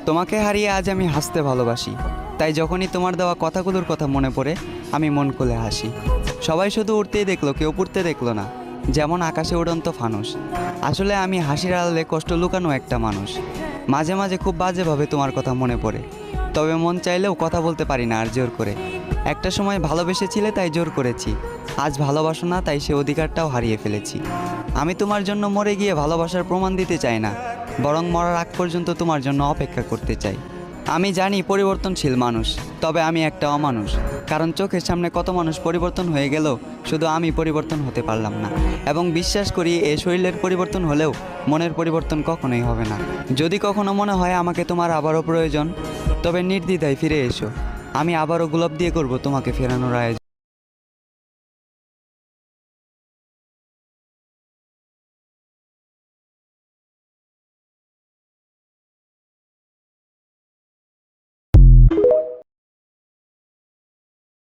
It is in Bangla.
তোমাকে হারিয়ে আজ আমি হাসতে ভালোবাসি, তাই যখনই তোমার দেওয়া কথাগুলোর কথা মনে পড়ে আমি মন খুলে হাসি। সবাই শুধু উড়তেই দেখলো, কেউ পড়তে দেখলো না, যেমন আকাশে উড়ন্ত ফানুস। আসলে আমি হাসির আড়ালে কষ্ট লুকানো একটা মানুষ। মাঝে মাঝে খুব বাজেভাবে তোমার কথা মনে পড়ে, তবে মন চাইলেও কথা বলতে পারি না আর জোর করে। একটা সময় ভালোবেসেছিলে তাই জোর করেছি, আজ ভালোবাসো না তাই সে অধিকারটাও হারিয়ে ফেলেছি। আমি তোমার জন্য মরে গিয়ে ভালোবাসার প্রমাণ দিতে চাই না, বরং মরার আগ পর্যন্ত তোমার জন্য অপেক্ষা করতে চাই। আমি জানি পরিবর্তনশীল মানুষ, তবে আমি একটা অমানুষ, কারণ চোখের সামনে কত মানুষ পরিবর্তন হয়ে গেল, শুধু আমি পরিবর্তন হতে পারলাম না। এবং বিশ্বাস করি এই শরীরের পরিবর্তন হলেও মনের পরিবর্তন কখনোই হবে না। যদি কখনো মনে হয় আমাকে তোমার আবারও প্রয়োজন, তবে নির্দ্বিধায় ফিরে এসো, আমি আবারও গোলাপ দিয়ে করব তোমাকে ফেরানোর আয়োজন।